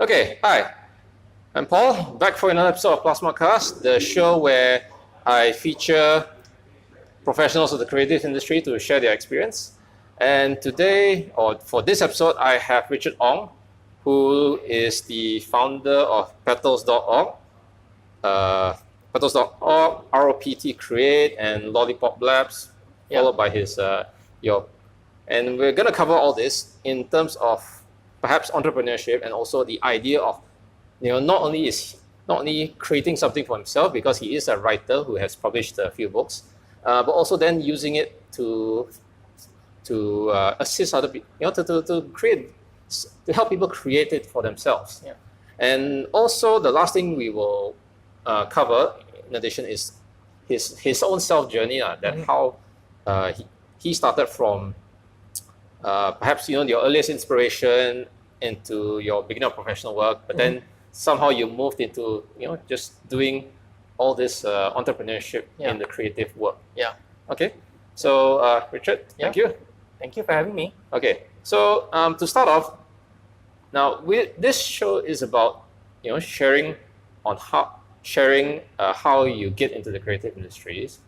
Okay, hi. I'm Paul, back for another episode of Plusma-cast, the show where I feature professionals of the creative industry to share their experience. And today, or for this episode, I have Richard Ong, who is the founder of petals.org, petals.org, ROPT Create, and Lollipop Labs, followed by his and we're going to cover all this in terms of perhaps entrepreneurship and also the idea of, not only creating something for himself because he is a writer who has published a few books, but also then using it to assist other people, to help people create it for themselves. Yeah. And also the last thing we will cover in addition is his own self journey, how he started from perhaps your earliest inspiration into your beginning of professional work, but then somehow you moved into just doing all this entrepreneurship in the creative work. Yeah. Okay. So Richard, thank you. Thank you for having me. Okay. So to start off, now this show is about sharing how you get into the creative industries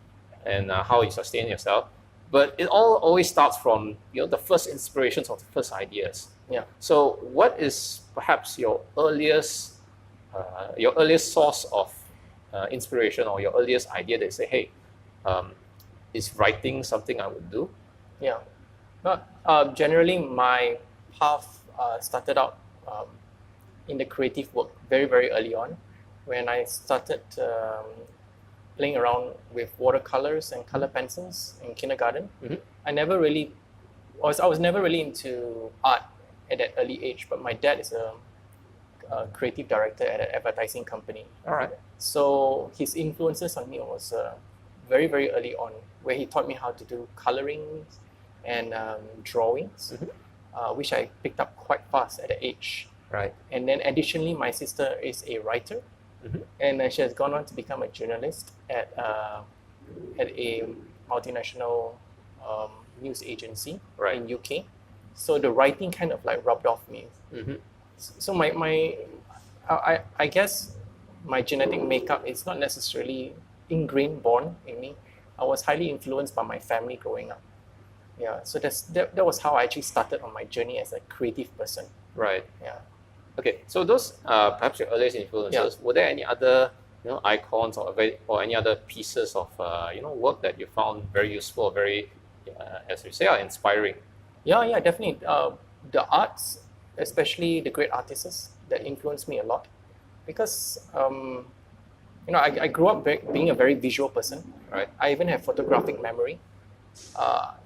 and how you sustain yourself. But it all always starts from the first inspirations or the first ideas. Yeah. So what is perhaps your earliest source of inspiration or your earliest idea that you say, hey, is writing something I would do? Yeah. But generally, my path started out in the creative work very, very early on, when I started playing around with watercolors and color pencils in kindergarten. I was never really into art at that early age, but my dad is a creative director at an advertising company. All right. So his influences on me was very, very early on, where he taught me how to do coloring and drawings, which I picked up quite fast at that age. Right. And then additionally, my sister is a writer, and she has gone on to become a journalist at a multinational news agency in UK. So the writing kind of like rubbed off me. So I guess my genetic makeup is not necessarily ingrained, born in me. I was highly influenced by my family growing up. Yeah, so that was how I actually started on my journey as a creative person. Right. Yeah. Okay, so those perhaps your earliest influences. Were there any other icons or any other pieces of work that you found very useful, or very as you say, inspiring? Yeah, definitely. The arts, especially the great artists, that influenced me a lot, because I grew up being a very visual person. Right. I even have photographic memory.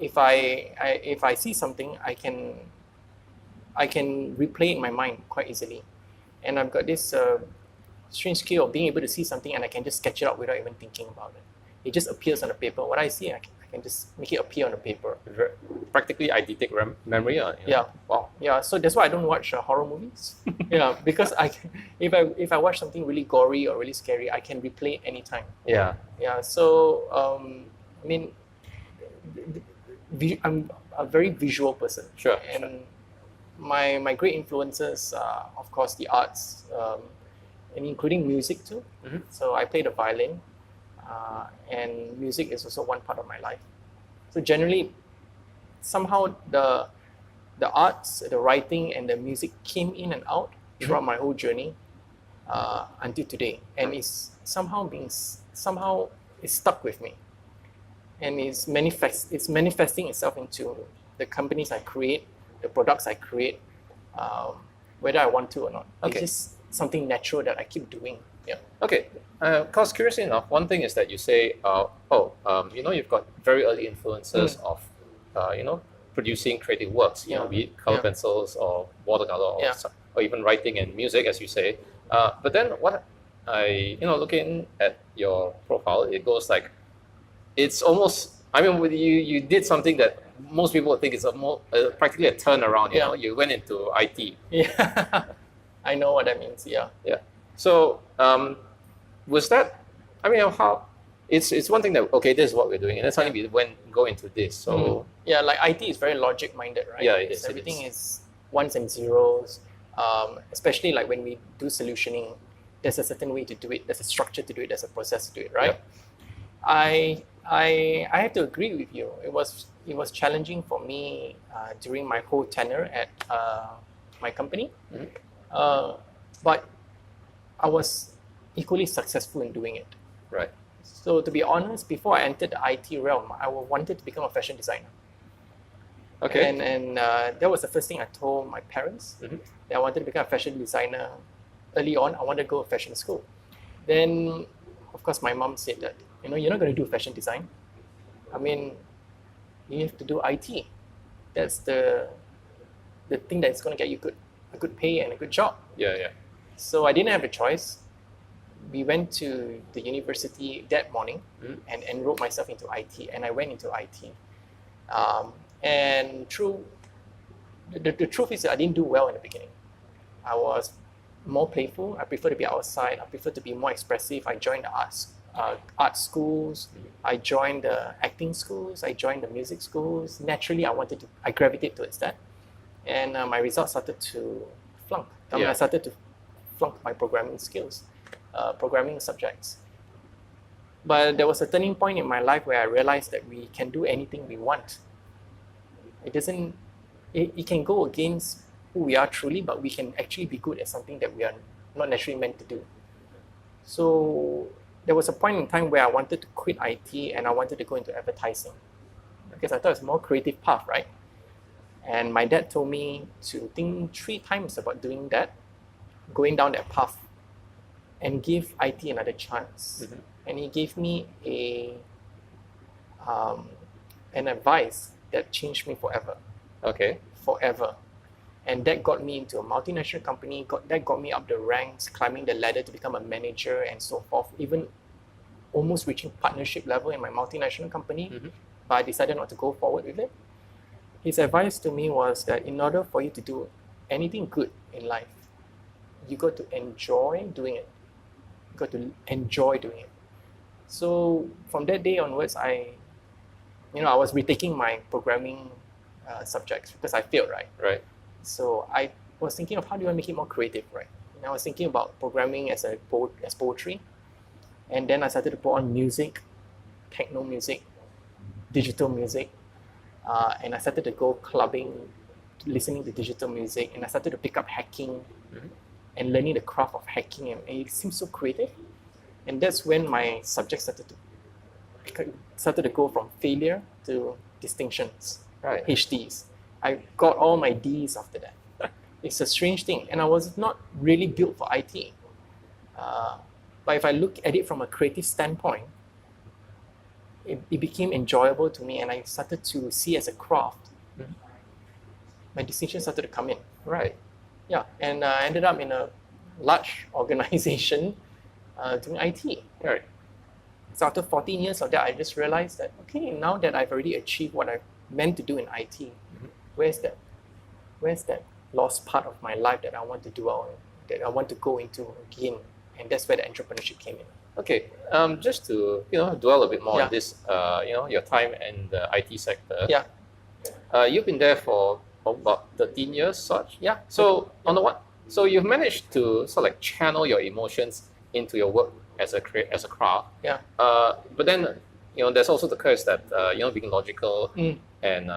If I see something, I can replay it in my mind quite easily, and I've got this strange skill of being able to see something and I can just sketch it out without even thinking about it. It just appears on the paper. What I see, I can just make it appear on the paper. Practically eidetic memory. Yeah. Wow. Yeah. So that's why I don't watch horror movies. Because if I watch something really gory or really scary, I can replay it anytime. Yeah. Yeah. So I'm a very visual person. Sure. And my great influences are, of course, the arts, and including music too. So I play the violin, and music is also one part of my life. So generally, somehow the arts, the writing, and the music came in and out throughout my whole journey until today, and it's stuck with me, and it's manifesting itself into the companies I create, the products I create, whether I want to or not. Okay. It's just something natural that I keep doing. Yeah. Okay. Because curiously enough, one thing is that you say, you've got very early influences of, producing creative works, be it color pencils or watercolor or even writing and music, as you say. But then what looking at your profile, it goes like, it's almost, with you did something that most people would think is practically a turnaround. You went into IT. Yeah, I know what that means. Yeah. So was that? How? It's one thing that this is what we're doing, and then suddenly we go into this. So like IT is very logic minded, right? Yeah, it is. Everything is ones and zeros. especially like when we do solutioning, there's a certain way to do it, there's a structure to do it, there's a process to do it, right? I have to agree with you. It was challenging for me during my whole tenure at my company, but I was equally successful in doing it. Right. So to be honest, before I entered the IT realm, I wanted to become a fashion designer. Okay. And that was the first thing I told my parents, that I wanted to become a fashion designer. Early on, I wanted to go to fashion school. Then, of course, my mom said that, you're not going to do fashion design. I mean, you have to do IT. That's the thing that's going to get you a good pay and a good job. Yeah. So I didn't have a choice. We went to the university that morning and enrolled myself into IT, and I went into IT. And the truth is that I didn't do well in the beginning. I was more playful. I prefer to be outside. I prefer to be more expressive. I joined the art schools. I joined the acting schools. I joined the music schools. Naturally, I gravitated towards that. And my results started to flunk. I started to flunk my programming skills, programming subjects. But there was a turning point in my life where I realized that we can do anything we want. It can go against who we are truly, but we can actually be good at something that we are not necessarily meant to do. So there was a point in time where I wanted to quit IT and I wanted to go into advertising because I thought it's a more creative path, right? And my dad told me to think 3 times about doing that, going down that path, and give IT another chance. And he gave me an advice that changed me forever. Okay. Forever. And that got me into a multinational company, that got me up the ranks, climbing the ladder to become a manager and so forth, even almost reaching partnership level in my multinational company, but I decided not to go forward with it. His advice to me was that in order for you to do anything good in life, you got to enjoy doing it. You got to enjoy doing it. So from that day onwards, I was retaking my programming subjects because I failed, right? Right. So I was thinking of how do I make it more creative, right? And I was thinking about programming as poetry. And then I started to put on music, techno music, digital music. And I started to go clubbing, listening to digital music. And I started to pick up hacking and learning the craft of hacking. And it seemed so creative. And that's when my subject started to go from failure to distinctions, right. HDs. I got all my Ds after that. It's a strange thing. And I was not really built for IT. But if I look at it from a creative standpoint, it became enjoyable to me and I started to see as a craft. My distinctions started to come in. Right. Yeah, and I ended up in a large organization doing IT. Right. So after 14 years of that, I just realized that, okay, now that I've already achieved what I meant to do in IT, where's that lost part of my life that I want to do, that I want to go into again? And that's where the entrepreneurship came in. Okay, just to dwell a bit more on this, your time in the IT sector. Yeah. You've been there for about 13 years, such. Yeah. So so you've managed to sort of like channel your emotions into your work as a craft. Yeah. But then there's also the curse that being logical and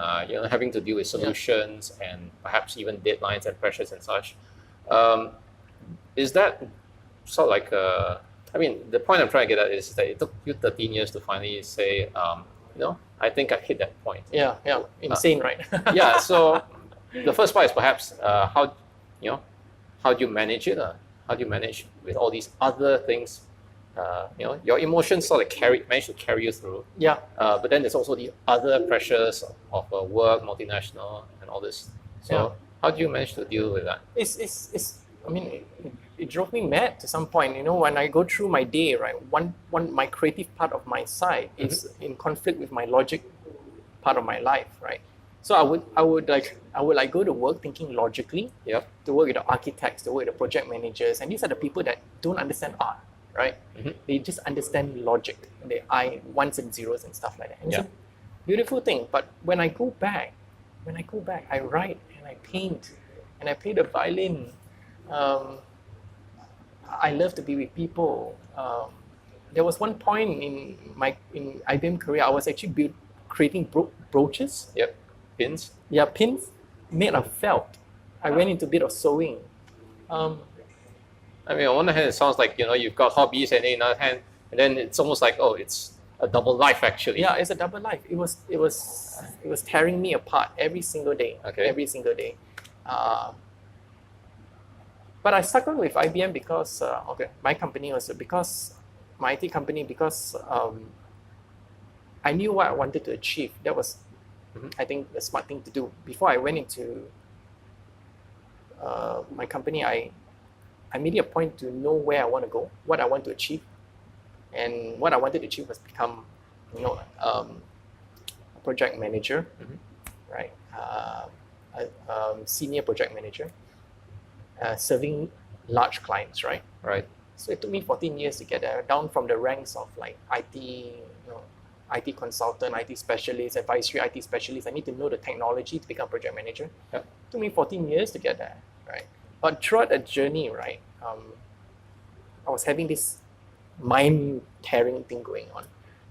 having to deal with solutions and perhaps even deadlines and pressures and such. Is that sort of like the point I'm trying to get at is that it took you 13 years to finally say, I think I hit that point. Yeah. Insane, right? Yeah. So the first part is perhaps how do you manage it? How do you manage with all these other things? Your emotions sort of manage to carry you through. Yeah. But then there's also the other pressures of work, multinational, and all this. So how do you manage to deal with that? It drove me mad to some point. When I go through my day, right, my creative part of my side is in conflict with my logic part of my life, right? So I would go to work thinking logically. Yep. To work with the architects, to work with the project managers, and these are the people that don't understand art, right? They just understand logic. Ones and zeros and stuff like that. And it's a beautiful thing. But when I go back, I write and I paint and I play the violin I love to be with people. There was one point in IBM career, I was actually creating brooches. Yep. Pins. Yeah, pins made of felt. I went into a bit of sewing. I mean, on one hand, it sounds like you've got hobbies, and then on the other hand, and then it's almost like, oh, it's a double life actually. Yeah, it's a double life. It was tearing me apart every single day. Okay. Every single day. But I stuck on with IBM because my company was because my IT company because I knew what I wanted to achieve. That was, I think, the smart thing to do. Before I went into my company, I made it a point to know where I want to go, what I want to achieve, and what I wanted to achieve was become, a project manager, right? A senior project manager, serving large clients, right? Right. So it took me 14 years to get there, down from the ranks of like IT, IT consultant, IT specialist, advisory IT specialist. I need to know the technology to become project manager. Yep. It took me 14 years to get there, right? But throughout the journey, right, I was having this mind-tearing thing going on.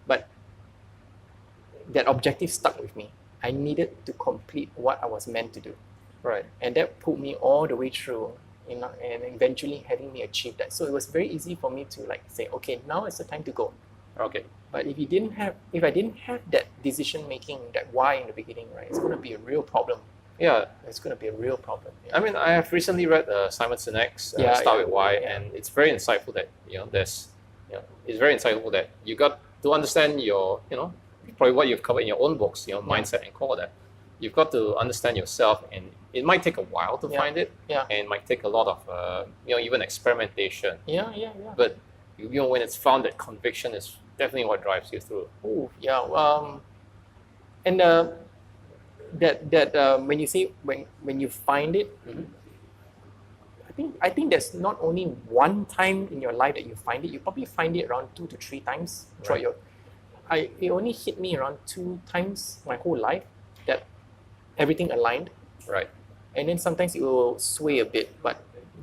But that objective stuck with me. I needed to complete what I was meant to do. Right. And that pulled me all the way through, and eventually having me achieve that. So it was very easy for me to like say, okay, now is the time to go. Okay. But if I didn't have that decision making, that why in the beginning, right, it's going to be a real problem. Yeah. It's going to be a real problem. Yeah. I mean, I have recently read Simon Sinek's Start with Why, and it's very insightful that it's very insightful that you got to understand your probably what you've covered in your own books, mindset and core, that you've got to understand yourself, and it might take a while to find it, and it might take a lot of even experimentation. Yeah. But when it's found, that conviction is definitely what drives you through. Oh yeah. And that when you say when you find it, I think there's not only one time in your life that you find it. You probably find it around 2 to 3 times throughout your. It only hit me around 2 times my whole life that everything aligned. Right. And then sometimes it will sway a bit, but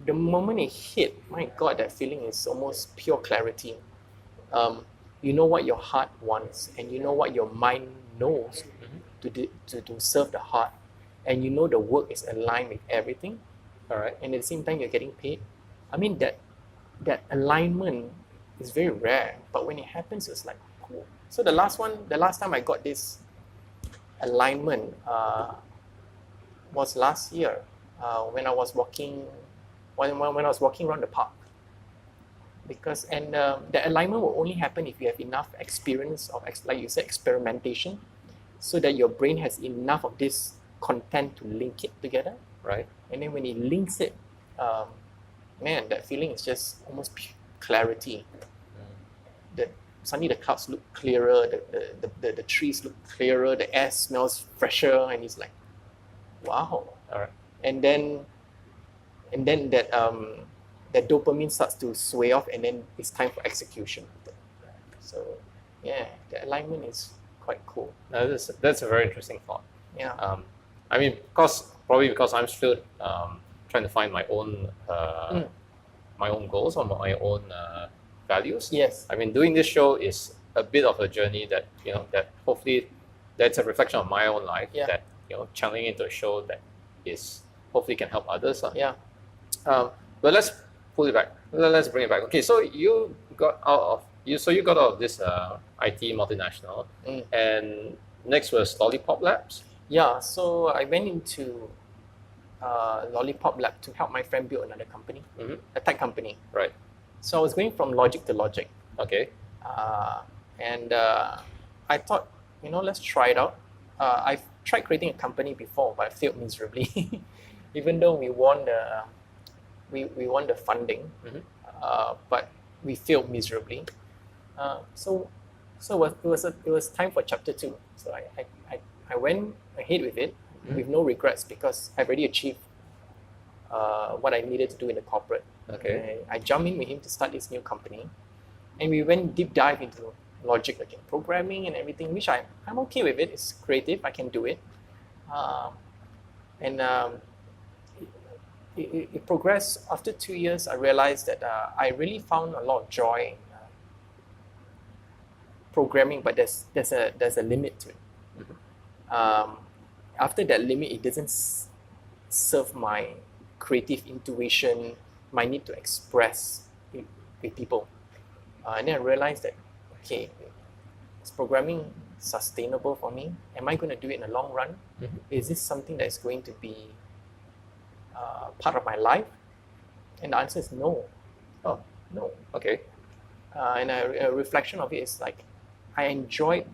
the moment it hit, my God, that feeling is almost pure clarity. You know what your heart wants, and you know what your mind knows to serve the heart, and you know the work is aligned with everything. All right. And at the same time, you're getting paid. I mean, that alignment is very rare, but when it happens, it's like cool. So the last time I got this alignment was last year when I was walking around the park. Because the alignment will only happen if you have enough experience of, like you said, experimentation, so that your brain has enough of this content to link it together. Right. And then when it links it, man, that feeling is just almost clarity. Suddenly the clouds look clearer, the trees look clearer, the air smells fresher, and it's like, wow. All right. And then that dopamine starts to sway off, and then it's time for execution. So yeah, the alignment is quite cool. That's a very interesting thought. Yeah. I mean, probably because I'm still trying to find my own goals or my own values. Yes. I mean, doing this show is a bit of a journey that that hopefully that's a reflection of my own life. Yeah. That channeling into a show that is hopefully can help others. Yeah. But let's pull it back. Let's bring it back. Okay, so you got out of this IT multinational, and next was Lollipop Labs. Yeah, so I went into Lollipop Lab to help my friend build another company, a tech company. Right. So I was going from logic to logic. Okay. And I thought, let's try it out. I've tried creating a company before, but I failed miserably. Even though we won the funding, but we failed miserably. So it was time for chapter 2. So I went ahead with it with no regrets, because I've already achieved what I needed to do in the corporate. Okay. I jumped in with him to start this new company, and we went deep dive into logic again, programming and everything, which I'm okay with it. It's creative, I can do it. And it progressed. After 2 years, I realized that I really found a lot of joy in programming, but there's a limit to it. After that limit, it doesn't serve my creative intuition, my need to express with people. And then I realized that, okay, is programming sustainable for me? Am I going to do it in the long run? Is this something that is going to be part of my life? And the answer is no. Oh, no. Okay. And a reflection of it is like, I enjoyed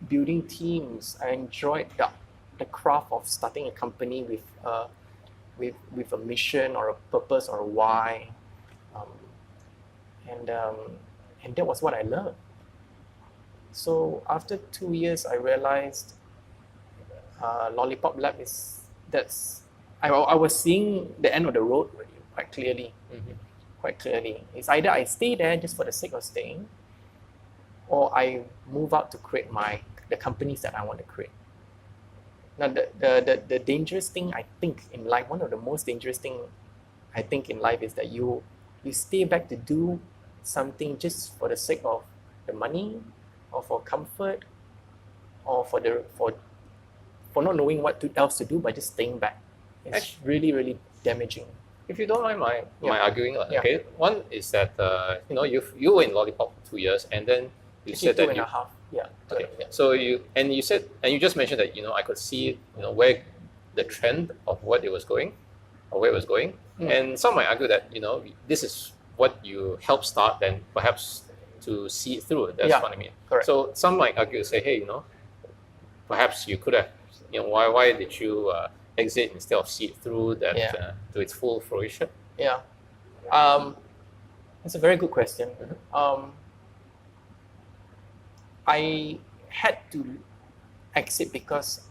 building teams. I enjoyed the craft of starting a company with a mission or a purpose or a why, and that was what I learned. So after 2 years, I realized Lollipop Lab I was seeing the end of the road really quite clearly. Quite clearly, it's either I stay there just for the sake of staying, or I move out to create the companies that I want to create. Now, the dangerous thing I think in life, one of the most dangerous thing I think in life is that you stay back to do something just for the sake of the money, or for comfort, or for not knowing what else to do, but just staying back. It's really, really damaging. If you don't mind my arguing, okay. One is that you were in Lollipop for 2 years, and then you said that 2.5. Yeah. Okay. Yeah. So you just mentioned that I could see where the trend of what it was going, or where it was going, and some might argue that this is what you helped start, then perhaps to see it through. That's what I mean. Correct. So some might argue, say, hey, perhaps you could have, why did you exit instead of see it through that to its full fruition? Yeah. That's a very good question. I had to exit because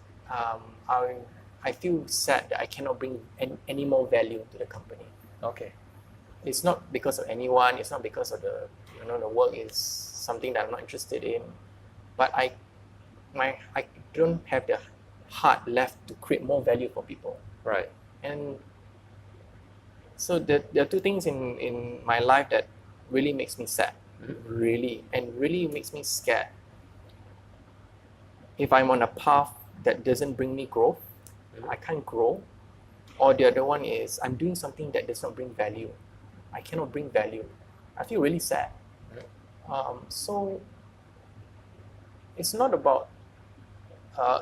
I feel sad that I cannot bring any more value to the company. Okay. It's not because of anyone. It's not because of the work is something that I'm not interested in, but I don't have the heart left to create more value for people. Right. And so there are two things in my life that really makes me sad, really makes me scared. If I'm on a path that doesn't bring me growth, I can't grow. Or the other one is I'm doing something that does not bring value. I cannot bring value. I feel really sad. So it's not about,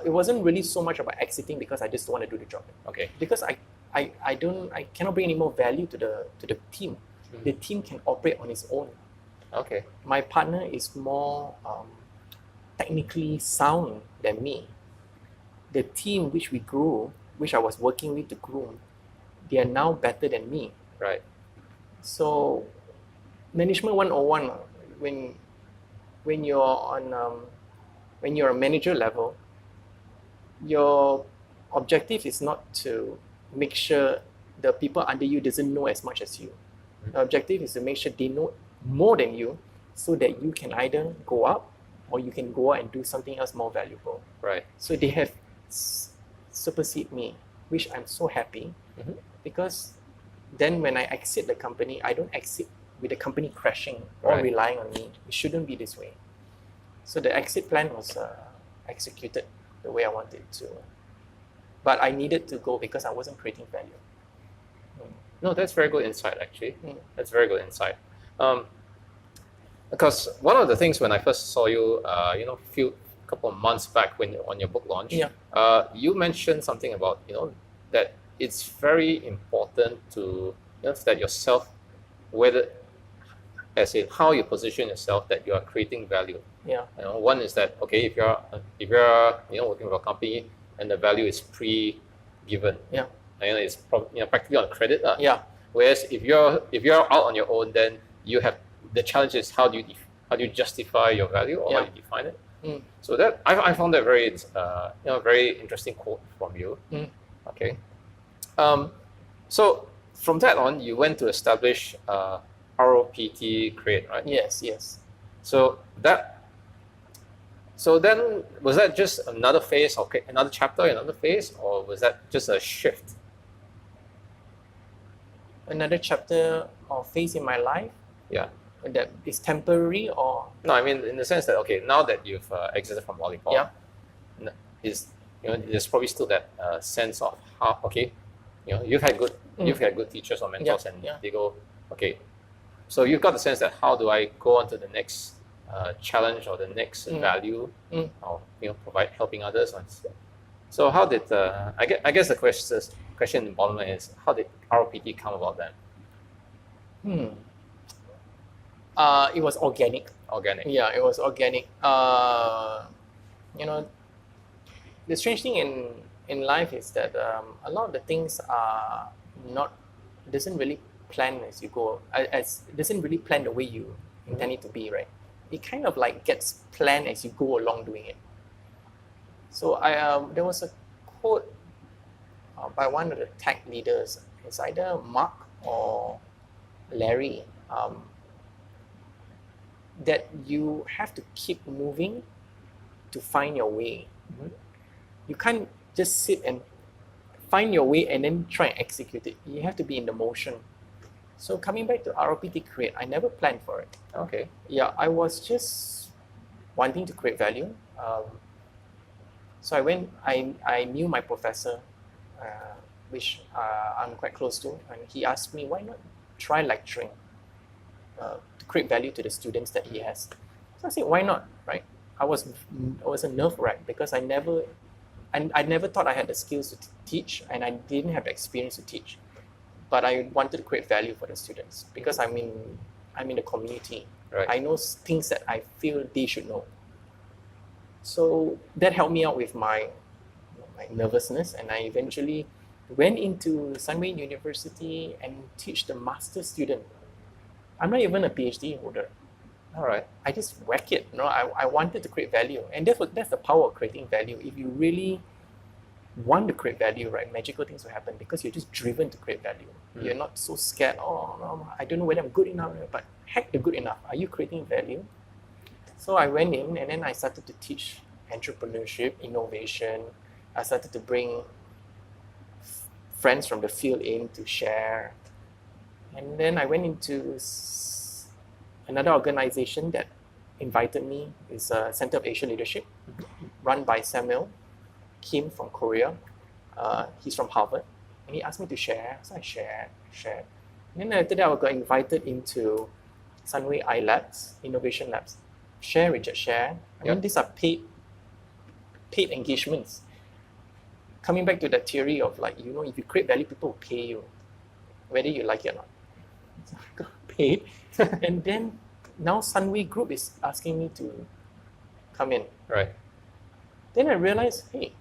it wasn't really so much about exiting because I just don't want to do the job. Okay. Because I cannot bring any more value to the team. The team can operate on its own. Okay. My partner is more technically sound than me. The team which we grew, which I was working with to grow, they are now better than me. Right. So, management 101, when you're on when you're a manager level, your objective is not to make sure the people under you doesn't know as much as you. The objective is to make sure they know more than you, so that you can either go up or you can go out and do something else more valuable. Right. So they have supersede me, which I'm so happy, because then when I exit the company, I don't exit with the company crashing or relying on me. It shouldn't be this way. So the exit plan was executed the way I wanted to. But I needed to go because I wasn't creating value. No, that's very good insight, actually. That's very good insight. Because one of the things when I first saw you, couple of months back on your book launch, you mentioned something about that it's very important to that yourself, whether as in how you position yourself, that you are creating value. Yeah. One is that if you're working for a company and the value is pre-given, it's practically on credit. Whereas if you're out on your own, then you have the challenge is how do you justify your value, or how do you define it? So that I found that very very interesting quote from you. Okay. So from that on, you went to establish ROPT Create, right? Yes. So then was that just another phase, another chapter, another phase, or was that just a shift? another chapter or phase in my life Yeah. that is temporary or No, I mean in the sense that okay, now that you've exited from Lollipop, yeah. is there's probably still that sense of how okay, you've had good teachers or mentors, and they go okay, so you've got the sense that how do I go on to the next challenge or the next value or provide helping others. So how did I guess the question in bottom line is how did ROPT come about then? It was organic. Organic. Yeah, it was organic. The strange thing in life is that a lot of the things are doesn't really plan as you go, as doesn't really plan the way you intend it to be, right? It kind of like gets planned as you go along doing it. So there was a quote by one of the tech leaders. It's either Mark or Larry. That you have to keep moving to find your way. You can't just sit and find your way and then try and execute it. You have to be in the motion. So coming back to ROPT Create, I never planned for it. Okay. Yeah, I was just wanting to create value. So I knew my professor, which I'm quite close to, and he asked me, why not try lecturing to create value to the students that he has. So I said, why not, right? I was a nerve wrack because I never thought I had the skills to teach, and I didn't have the experience to teach. But I wanted to create value for the students because I'm in the community. Right. I know things that I feel they should know. So that helped me out with my nervousness, and I eventually went into Sunway University and teach the master student. I'm not even a PhD holder. All right. I just whack it. I wanted to create value, and that's the power of creating value. If you really want to create value, right, magical things will happen because you're just driven to create value. You're not so scared. Oh no, I don't know whether I'm good enough. But heck, the good enough. Are you creating value? So I went in and then I started to teach entrepreneurship, innovation. I started to bring friends from the field in to share. And then I went into another organization that invited me. It's a Center of Asian Leadership, run by Samuel Kim from Korea. He's from Harvard. And he asked me to share. So I shared. And then after that, I got invited into Sunway Labs, Innovation Labs. Share, Richard, share. I mean, these are paid engagements. Coming back to that theory of if you create value, people will pay you, whether you like it or not. So I got paid. And then now Sunway Group is asking me to come in. Right. Then I realized, hey,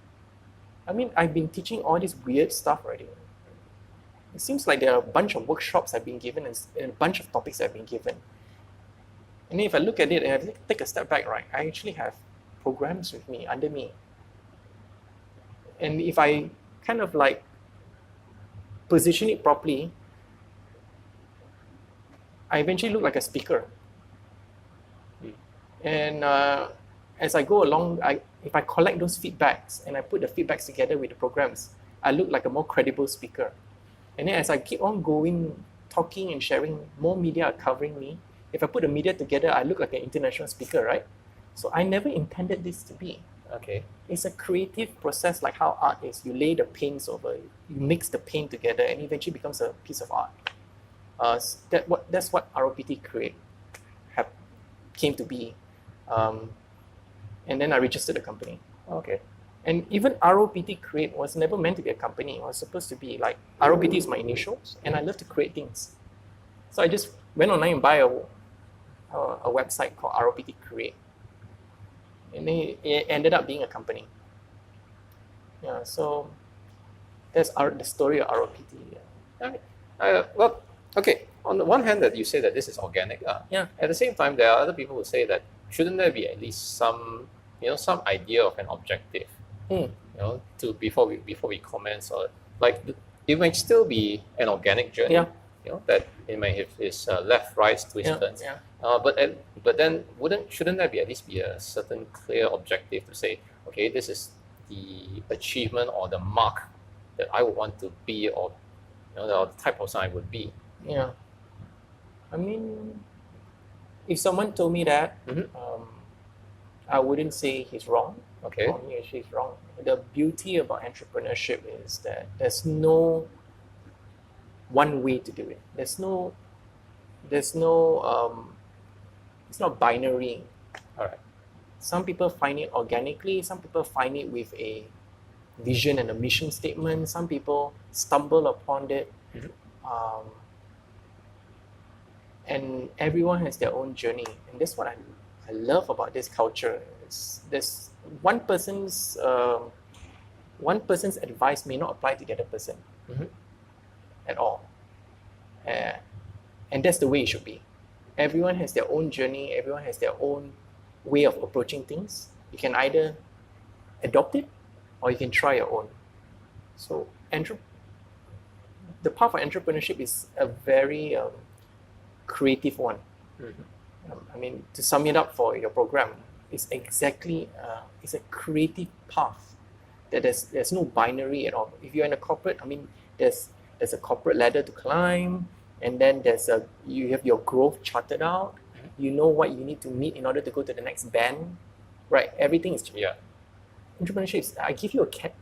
I've been teaching all this weird stuff already. It seems like there are a bunch of workshops I've been given and a bunch of topics I've been given. And then if I look at it and I take a step back, right, I actually have programs with me, under me. And if I kind of position it properly, I eventually look like a speaker. And as I go along, if I collect those feedbacks and I put the feedbacks together with the programs, I look like a more credible speaker. And then as I keep on going, talking and sharing, more media are covering me. If I put the media together, I look like an international speaker, right? So I never intended this to be. Okay. It's a creative process, like how art is. You lay the paints over, you mix the paint together, and eventually becomes a piece of art. That's what ROPT Create came to be. And then I registered the company. Okay. And even ROPT Create was never meant to be a company. It was supposed to be ROPT is my initials, and I love to create things. So I just went online and buy a website called ROPT Create. And then it ended up being a company. Yeah, so that's the story of ROPT. Well, okay. On the one hand, that you say that this is organic. Yeah. At the same time, there are other people who say that shouldn't there be at least some idea of an objective, before we commence, or it might still be an organic journey. Yeah. That it might have its left, right, twists, turns. Yeah. But then shouldn't there be at least be a certain clear objective to say, okay, this is the achievement or the mark that I would want to be or the type of person I would be. Yeah. I mean, if someone told me that, I wouldn't say he's wrong. Okay. Or he or she's wrong. The beauty about entrepreneurship is that there's no one way to do it. There's no it's not binary. All right. Some people find it organically, some people find it with a vision and a mission statement, some people stumble upon it. And everyone has their own journey. And that's what I love about this culture. There's one person's advice may not apply to the other person at all. And that's the way it should be. Everyone has their own journey, everyone has their own way of approaching things. You can either adopt it or you can try your own. So the path of entrepreneurship is a very creative one. I mean, to sum it up for your program, it's exactly it's a creative path. That there's no binary at all. If you're in a corporate, I mean, there's a corporate ladder to climb, and then you have your growth charted out. You know what you need to meet in order to go to the next band, right? Everything is entrepreneurship is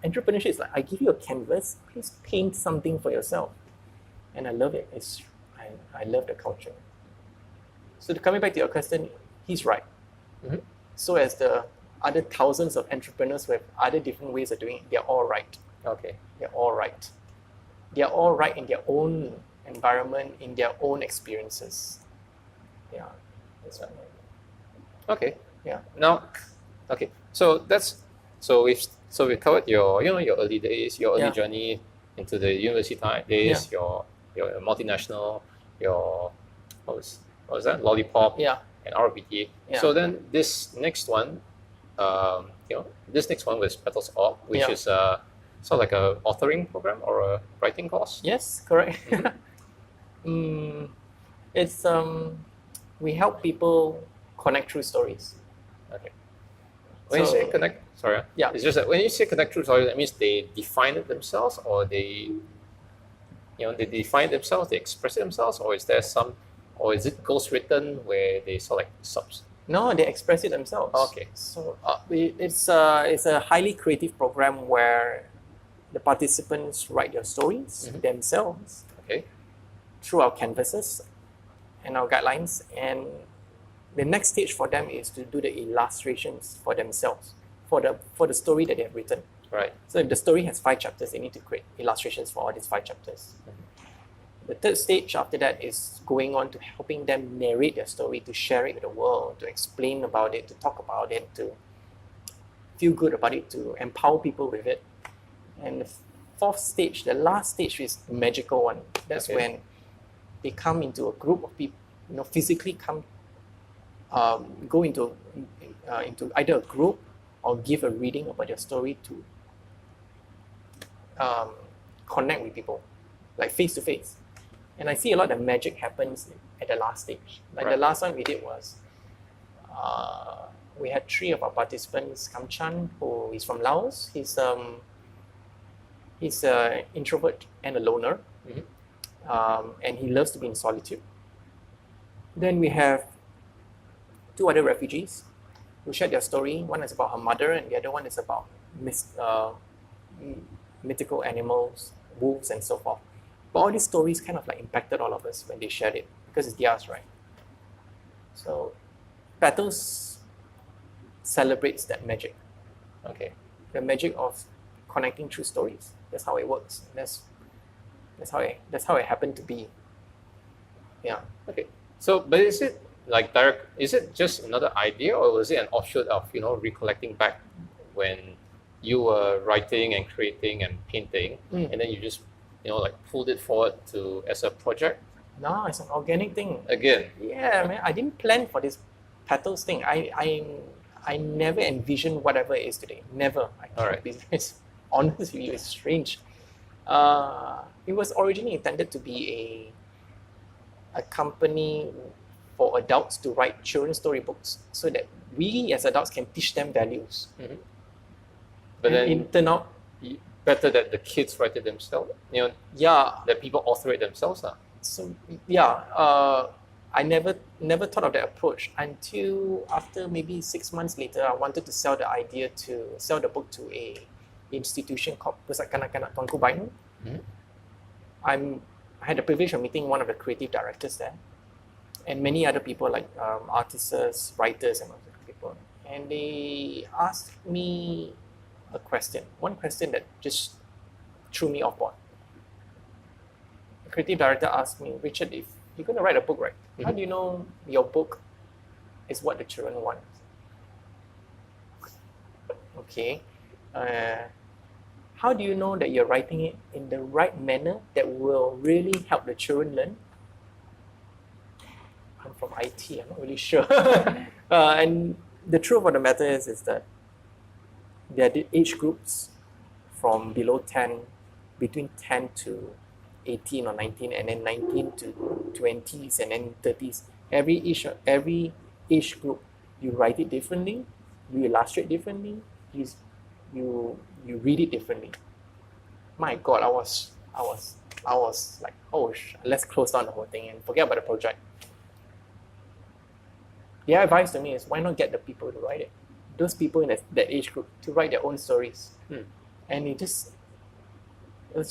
entrepreneurship is like I give you a canvas. Please paint something for yourself, and I love it. I love the culture. So coming back to your question, he's right. So as the other thousands of entrepreneurs who have other different ways of doing it, they're all right. Okay. They're all right. They're all right in their own environment, in their own experiences. Yeah, that's right. Okay. Yeah. Now, okay. So we've covered your your early days, your early journey into the university days, your multinational, your what was that, Lollipop, and RPT. So then this next one, this next one was Petals Org, which is sort of like a authoring program or a writing course. Yes, correct. It's we help people connect through stories. Okay. When you say connect, it's just that when you say connect through stories, that means they define it themselves, or they define themselves, they express it themselves, or is it ghost written where they sort of like subs? No, they express it themselves. Okay. So it's a highly creative program where the participants write their stories themselves. Okay. Through our canvases and our guidelines, and the next stage for them is to do the illustrations for themselves for the story that they have written. Right. So if the story has 5 chapters, they need to create illustrations for all these 5 chapters. The third stage after that is going on to helping them narrate their story, to share it with the world, to explain about it, to talk about it, to feel good about it, to empower people with it. And the fourth stage, the last stage, is the magical one. That's when they come into a group of people, physically come, go into either a group or give a reading about their story to connect with people, like face to face. And I see a lot of magic happens at the last stage. Like the last one we did was, we had 3 of our participants. Kam Chan, who is from Laos. He's an introvert and a loner, and he loves to be in solitude. Then we have 2 other refugees who shared their story. One is about her mother, and the other one is about mythical animals, wolves, and so forth. But all these stories kind of like impacted all of us when they shared it, because it's theirs, right? So Petals celebrates that magic. Okay, the magic of connecting through stories. That's how it works. That's how it happened to be. Yeah. Okay. So, but is it like direct? Is it just another idea, or was it an offshoot of recollecting back when you were writing and creating and painting, and then you just like pulled it forward as a project? No, it's an organic thing. Again. Yeah, man. I didn't plan for this Petals thing. I never envisioned whatever it is today. Never. It's honest with you, it's strange. It was originally intended to be a company for adults to write children's storybooks, so that we as adults can teach them values. But then it turned out better that the kids write it themselves? Yeah. That people author it themselves. So yeah, I never thought of that approach until after maybe 6 months later. I wanted to sell the book to a institution called Pusat Kanak-Kanak Tuanku Bainu. I had the privilege of meeting one of the creative directors there, and many other people like artists, writers, and other people. And they asked me one question that just threw me off board. The creative director asked me, Richard, if you're going to write a book, right? How do you know your book is what the children want? Okay. How do you know that you're writing it in the right manner that will really help the children learn? I'm from IT, I'm not really sure. And the truth of the matter is that there are age groups from below 10, between 10 to 18 or 19, and then 19 to 20s, and then 30s. Every age group, you write it differently, you illustrate differently, you read it differently. My God, I was like, oh, let's close down the whole thing and forget about the project. Their advice to me is, why not get the people to write it? Those people in that age group to write their own stories. And it was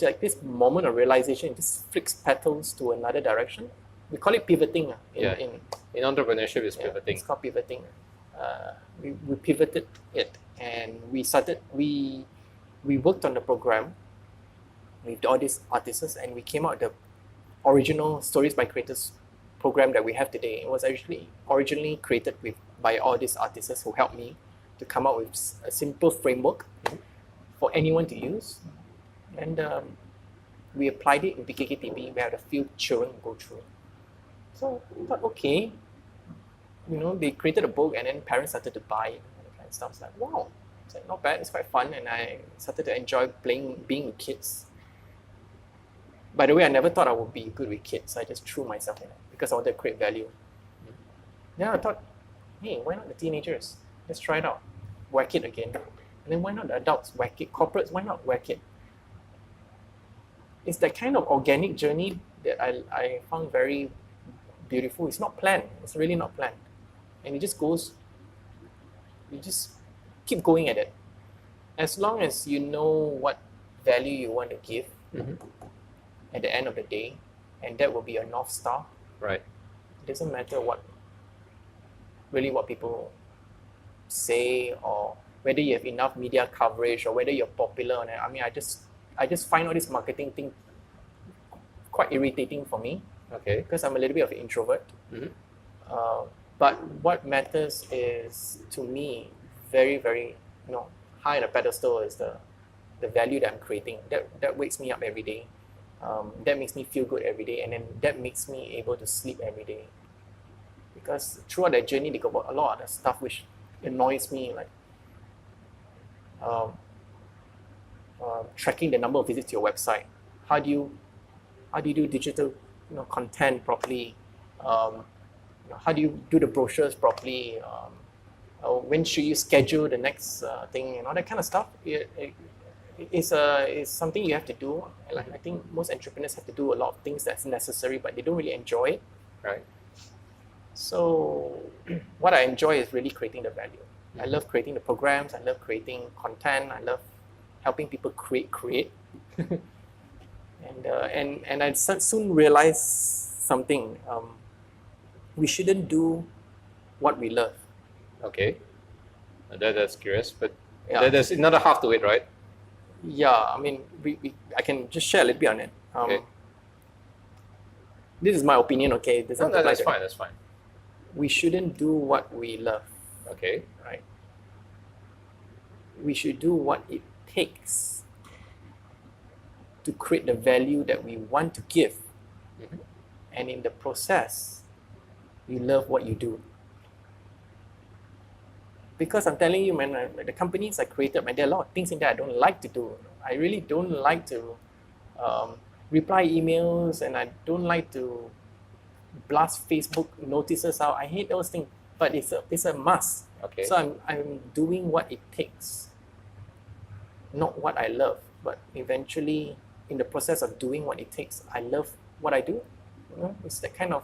like this moment of realization. It just flicks petals to another direction. We call it pivoting. In entrepreneurship, it's pivoting. It's called pivoting. We pivoted it, and we worked on the program with all these artists, and we came out with the original Stories by Creators program that we have today. It was actually originally created by all these artists who helped me to come up with a simple framework for anyone to use. And we applied it in PKKTB. We had a few children go through. So I thought, okay, they created a book, and then parents started to buy it and that kind of stuff. It's like, wow, it's like not bad. It's quite fun, and I started to enjoy being with kids. By the way, I never thought I would be good with kids. I just threw myself in it because I wanted to create value. Then I thought, hey, why not the teenagers? Let's try it out. Whack it again. And then why not the adults? Whack it. Corporates, why not whack it? It's that kind of organic journey that I found very beautiful. It's not planned. It's really not planned. And it just goes, you just keep going at it. As long as you know what value you want to give at the end of the day, and that will be a North Star. Right. It doesn't matter what people say, or whether you have enough media coverage, or whether you're popular on it. I mean, I just find all this marketing thing quite irritating for me. Okay. Because I'm a little bit of an introvert. But what matters is, to me, very, very high on the pedestal is the value that I'm creating. That wakes me up every day. That makes me feel good every day, and then that makes me able to sleep every day. Because throughout that journey, they got a lot of other stuff which annoys me, like tracking the number of visits to your website. How do you do digital content properly? How do you do the brochures properly? When should you schedule the next thing, and all that kind of stuff? It's something you have to do. Like, I think most entrepreneurs have to do a lot of things that's necessary, but they don't really enjoy it. Right. So what I enjoy is really creating the value. I love creating the programs. I love creating content. I love helping people create. And I soon realized something. We shouldn't do what we love. Okay. That's curious, but there's another half to it, right? Yeah, I mean, I can just share a little bit on it. Okay. This is my opinion, okay? That's fine, that's fine. We shouldn't do what we love. Okay. Right? We should do what it takes to create the value that we want to give. And in the process, you love what you do. Because I'm telling you, man, the companies I created, man, there are a lot of things in there I don't like to do. I really don't like to reply emails, and I don't like to blast Facebook notices out. I hate those things, but it's a must. Okay. So I'm doing what it takes not what I love, but eventually in the process of doing what it takes, I love what I do. It's that kind of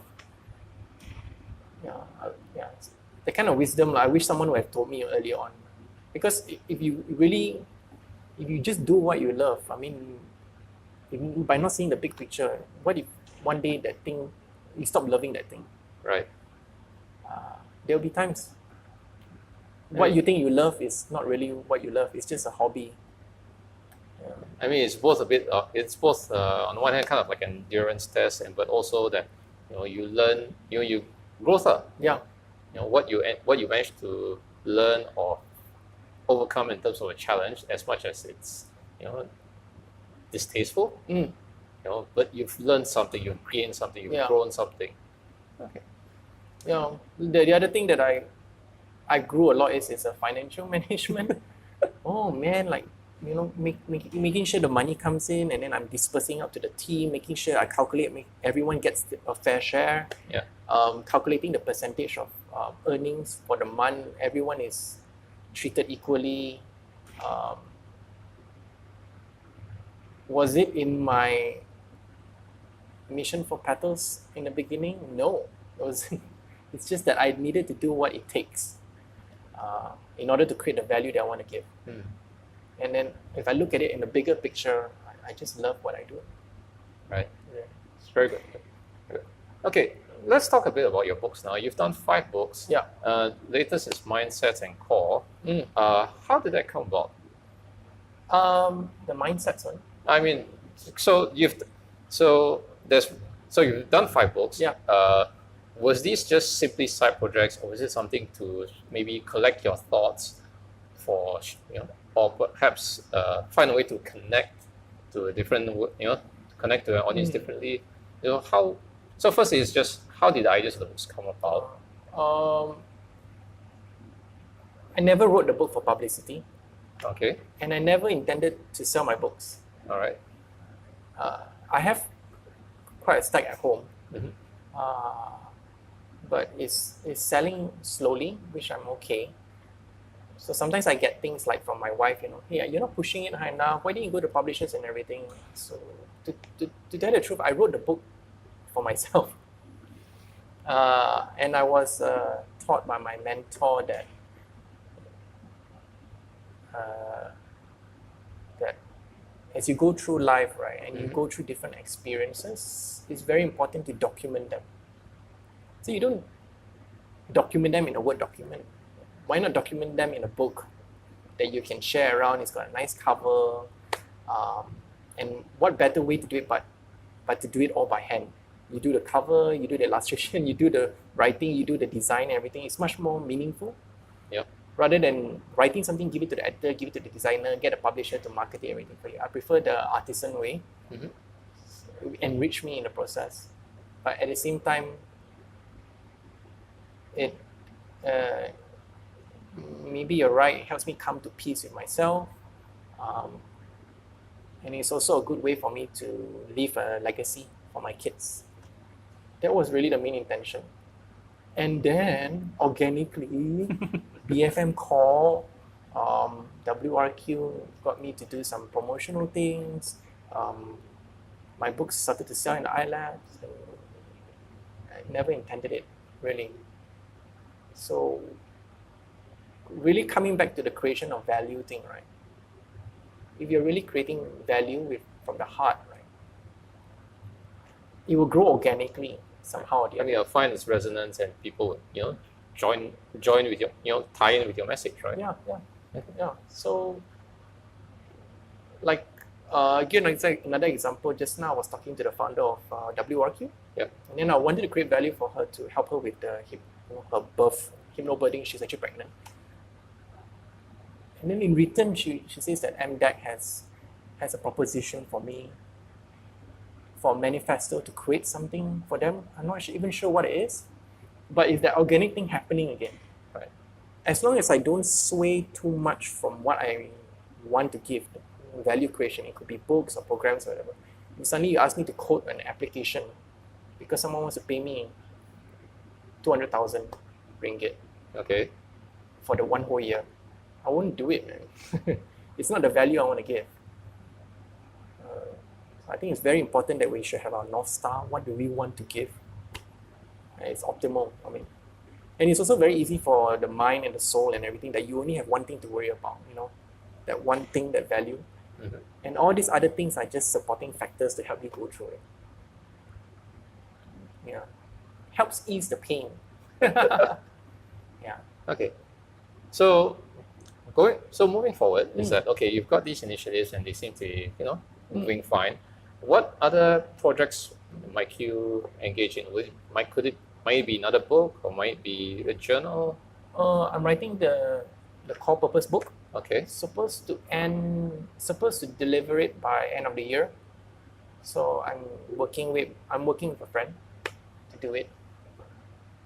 it's the kind of wisdom I wish someone would have told me earlier on. Because if you just do what you love, I mean, by not seeing the big picture, what if one day that thing, you stop loving that thing? Right. There'll be times what you think you love is not really what you love. It's just a hobby. Yeah. I mean, it's both on the one hand kind of like an endurance test, but also that you learn, you growth. Yeah. What you manage to learn or overcome in terms of a challenge, as much as it's distasteful. But you've learned something, you've gained something, you've grown something. Okay. The other thing that I grew a lot is a financial management. Oh man, like making sure the money comes in, and then I'm dispersing out to the team, making sure I calculate everyone gets a fair share. Yeah. Calculating the percentage of earnings for the month, everyone is treated equally. Was it in my mission for Petals in the beginning? No, it was. It's just that I needed to do what it takes in order to create the value that I want to give. And then if I look at it in the bigger picture, I just love what I do. Right. Yeah. It's very good. Okay, let's talk a bit about your books now. You've done 5 books. Yeah. Latest is Mindset and Core. How did that come about? The Mindset one. I mean, so you've done 5 books. Yeah. Was these just simply side projects, or was it something to maybe collect your thoughts for or perhaps find a way to connect to a different connect to an audience differently? How? So first is just how did the ideas of the books come about? I never wrote the book for publicity. Okay. And I never intended to sell my books. All right. I have quite a stack at home. But it's selling slowly, which I'm okay. So sometimes I get things like from my wife, hey, you're not pushing it high enough. Why didn't you go to publishers and everything? So to tell the truth, I wrote the book for myself. And I was taught by my mentor that as you go through life, right, and you go through different experiences, it's very important to document them. So you don't document them in a Word document. Why not document them in a book that you can share around? It's got a nice cover. And what better way to do it but to do it all by hand? You do the cover, you do the illustration, you do the writing, you do the design, everything. It's much more meaningful. Yep. Rather than writing something, give it to the editor, give it to the designer, get a publisher to market it, everything for you. I prefer the artisan way. So enrich me in the process. But at the same time, it maybe you're right, it helps me come to peace with myself. And it's also a good way for me to leave a legacy for my kids. That was really the main intention. And then organically, BFM Core, WRQ got me to do some promotional things. My books started to sell in the iLabs. I never intended it, really. So really coming back to the creation of value thing, right? If you're really creating value from the heart, right, it will grow organically somehow or the other. I mean, you'll find its resonance and people would, join with your, tie in with your message, right? Yeah. So, like, give another example. Just now I was talking to the founder of WRQ. Yeah. And then I wanted to create value for her to help her with her birth, hypnobirthing. She's actually pregnant. And then in return, she says that MDAC has a proposition for me, for a manifesto to create something for them. I'm not even sure what it is, but it's that organic thing happening again. Right. As long as I don't sway too much from what I want to give, value creation, it could be books or programs or whatever. And suddenly you ask me to code an application because someone wants to pay me 200,000 ringgit. Okay. For the one whole year. I won't do it, man. It's not the value I want to give. I think it's very important that we should have our North Star. What do we want to give? And it's optimal. I mean, and it's also very easy for the mind and the soul and everything that you only have one thing to worry about, that one thing, that value. Mm-hmm. And all these other things are just supporting factors to help you go through it. Yeah. Helps ease the pain. Yeah. Okay. So moving forward is that, okay, you've got these initiatives and they seem to be, moving fine. What other projects might you engage in? Might it be another book or might it be a journal? I'm writing the core purpose book. Okay. Supposed to deliver it by end of the year. So I'm working with a friend to do it.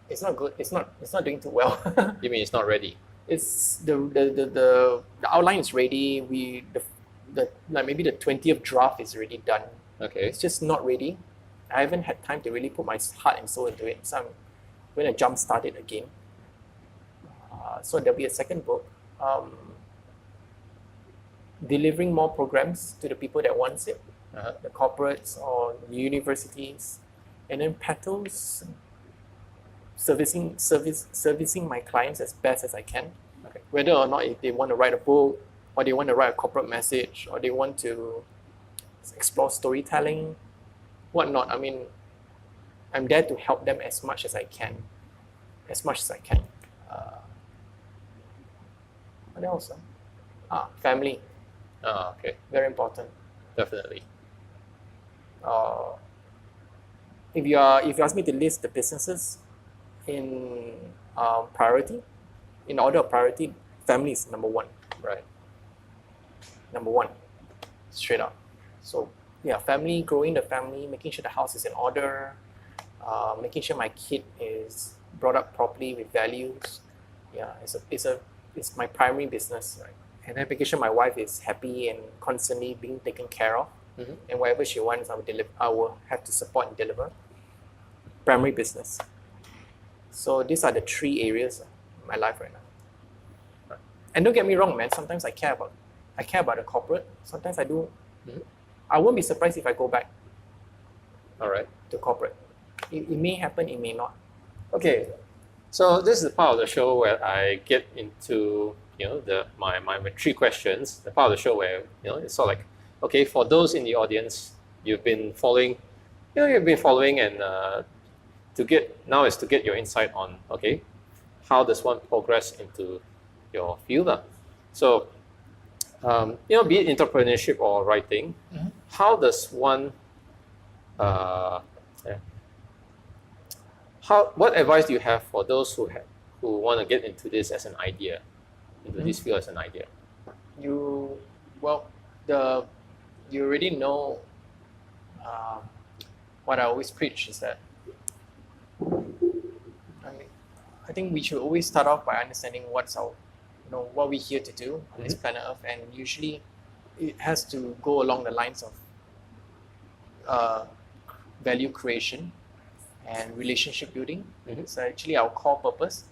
It's not good. It's not doing too well. You mean it's not ready? It's the outline is ready. Maybe the 20th draft is already done. Okay. It's just not ready. I haven't had time to really put my heart and soul into it. So I'm going to jumpstart it again. So there'll be a second book. Delivering more programs to the people that wants it, the corporates or universities, and then petals, servicing my clients as best as I can. Okay. Whether or not if they want to write a book, or they want to write a corporate message, or they want to explore storytelling, whatnot. I mean, I'm there to help them as much as I can. What else? Family. Okay. Very important. Definitely. If you ask me to list the businesses in priority, in order of priority, family is number one. Right. Number one, straight up. So yeah, family, growing the family, making sure the house is in order, making sure my kid is brought up properly with values. Yeah, it's my primary business, right? And then making sure my wife is happy and constantly being taken care of. Mm-hmm. And whatever she wants, I will have to support and deliver. Primary business. So these are the three areas in my life right now. Right. And don't get me wrong, man. Sometimes I care about the corporate. Sometimes I do. Mm-hmm. I won't be surprised if I go back. All right. To corporate. It may happen. It may not. Okay. So this is the part of the show where I get into my 3 questions. The part of the show where it's sort of like, okay, for those in the audience, you've been following, and to get your insight on, okay, how does one progress into your field? So, be it entrepreneurship or writing, mm-hmm. how does one, what advice do you have for those who want to get into this as an idea, into this field as an idea? You already know what I always preach is that I think we should always start off by understanding what we're here to do on this planet Earth, and usually it has to go along the lines of value creation and relationship building. It's actually our core purpose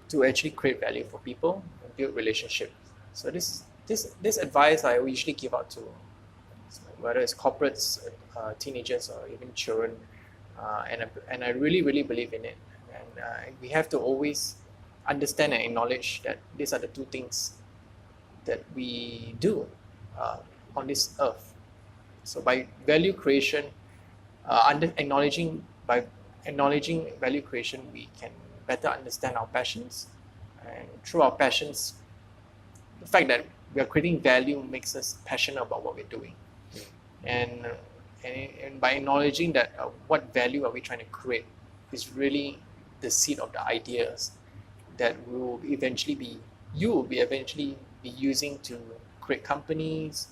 to actually create value for people and build relationships. So this advice I usually give out to whether it's corporates, teenagers, or even children, and I really, really believe in it. And we have to always understand and acknowledge that these are the two things that we do on this earth. So by value creation, by acknowledging value creation, we can better understand our passions, and through our passions, the fact that we are creating value makes us passionate about what we're doing. And by acknowledging that what value are we trying to create is really the seed of the ideas that you will eventually be using to create companies,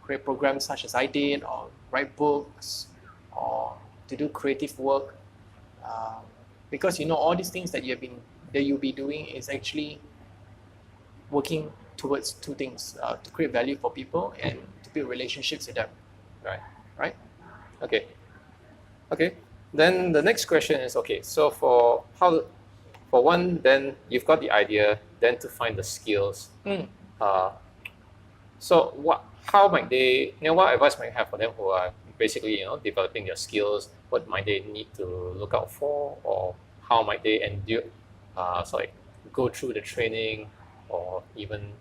create programs such as I did, or write books, or to do creative work. Because all these things that you'll be doing is actually working towards two things: to create value for people and to build relationships with them. Right? Okay. Then the next question is, okay, so for one, then you've got the idea, then to find the skills. So how might they, what advice might you have for them who are basically, developing their skills? What might they need to look out for, or how might they endure, go through the training, or even,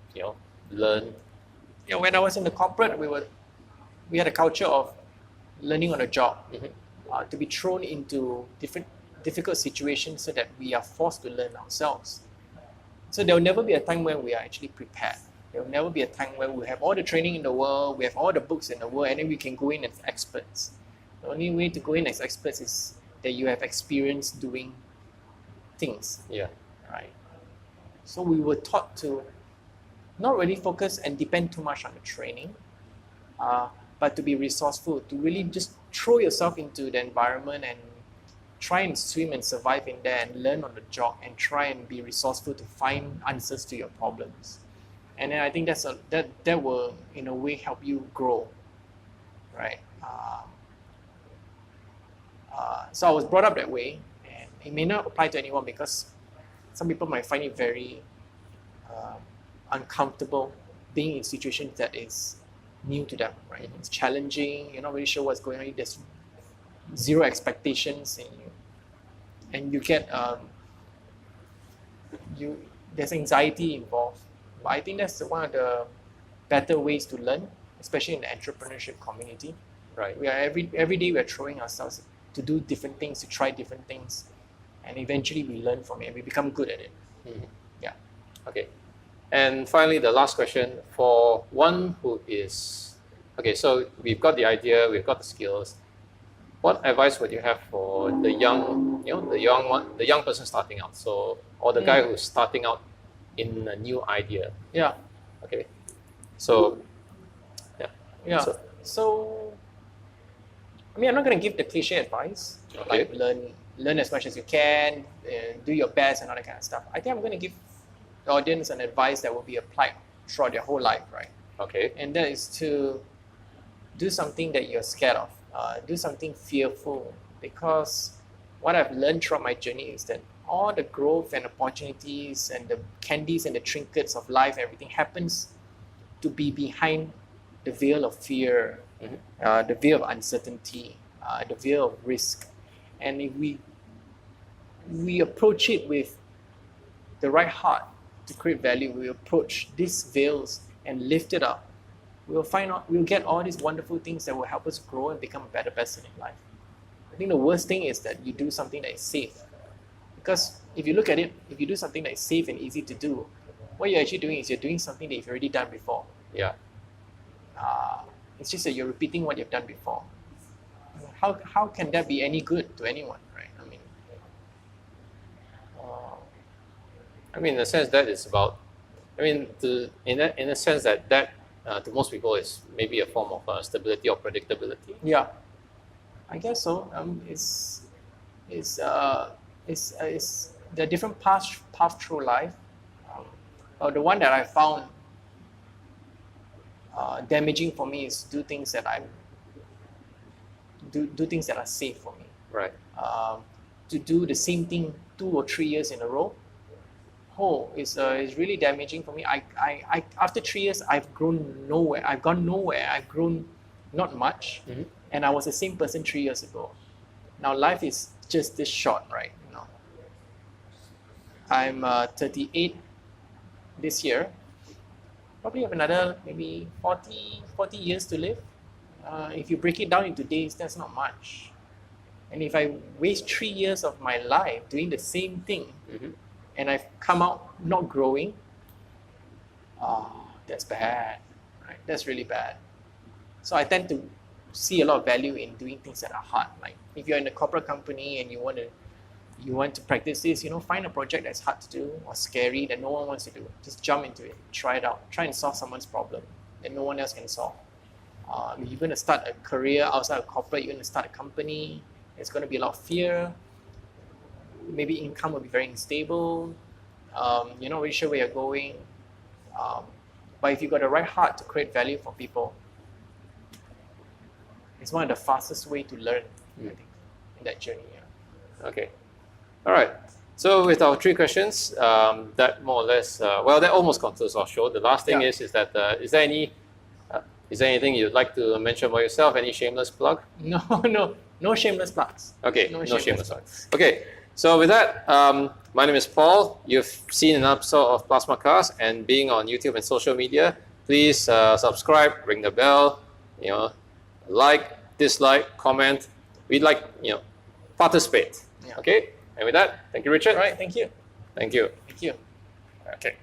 learn? When I was in the corporate, we had a culture of learning on the job, to be thrown into different difficult situations so that we are forced to learn ourselves. So there will never be a time when we are actually prepared. There will never be a time when we have all the training in the world, we have all the books in the world, and then we can go in as experts. The only way to go in as experts is that you have experience doing things. Yeah. Right. So we were taught to not really focus and depend too much on the training, but to be resourceful, to really just throw yourself into the environment and try and swim and survive in there and learn on the job and try and be resourceful to find answers to your problems. And then I think that will in a way help you grow, right? So I was brought up that way, and it may not apply to anyone because some people might find it very uncomfortable being in situations that is new to them, right? It's challenging, you're not really sure what's going on, there's zero expectations in you, and you get there's anxiety involved. But I think that's one of the better ways to learn, especially in the entrepreneurship community. Right. We are every day we're throwing ourselves to do different things, to try different things, and eventually we learn from it and we become good at it. Yeah. Okay. And finally, the last question for one who is, okay, so we've got the idea, we've got the skills. What advice would you have for the young, the young person starting out? So, or the guy who's starting out in a new idea. Yeah. Okay. So, yeah. Yeah. So I mean, I'm not going to give the cliche advice, okay, like learn as much as you can, do your best and all that kind of stuff. I think I'm going to give the audience an advice that will be applied throughout their whole life, right? Okay. And that is to do something that you're scared of, do something fearful, because what I've learned throughout my journey is that all the growth and opportunities and the candies and the trinkets of life, everything happens to be behind the veil of fear, the veil of uncertainty, the veil of risk. And if we approach it with the right heart to create value, we approach these veils and lift it up, we'll get all these wonderful things that will help us grow and become a better person in life. I think the worst thing is that you do something that is safe. Because if you look at it, if you do something that is safe and easy to do, what you're actually doing is you're doing something that you've already done before. Yeah. It's just that you're repeating what you've done before. How can that be any good to anyone, right? I mean, in a sense that it's about, in a sense that to most people is maybe a form of stability or predictability. Yeah, I guess so. There are different paths through life. The one that I found damaging for me is do things that are safe for me. Right. To do the same thing 2 or 3 years in a row, is really damaging for me. I after 3 years, I've grown nowhere. I've gone nowhere. I've grown not much, and I was the same person 3 years ago. Now life is just this short, right? I'm 38 this year. Probably have another maybe 40 years to live. If you break it down into days, that's not much. And if I waste 3 years of my life doing the same thing, and I've come out not growing, that's bad, right? That's really bad. So I tend to see a lot of value in doing things that are hard. Like if you're in a corporate company and you want to practice this, find a project that's hard to do or scary that no one wants to do. Just jump into it, try it out, try and solve someone's problem that no one else can solve. You're going to start a career outside of corporate, you're going to start a company, there's going to be a lot of fear, maybe income will be very unstable, you're not really sure where you're going. But if you've got the right heart to create value for people, it's one of the fastest way to learn, I think, in that journey. Yeah. Okay. All right. So with our 3 questions, that more or less, well, that almost concludes our show. The last thing is that is there anything you'd like to mention about yourself? Any shameless plug? No shameless plugs. Okay, no shameless plugs. Okay, so with that, my name is Paul. You've seen an episode of Plusma-cast, and being on YouTube and social media, please subscribe, ring the bell, like, dislike, comment. We'd like, participate. Okay. And with that, thank you, Richard. All right, thank you. Thank you. Thank you. Okay.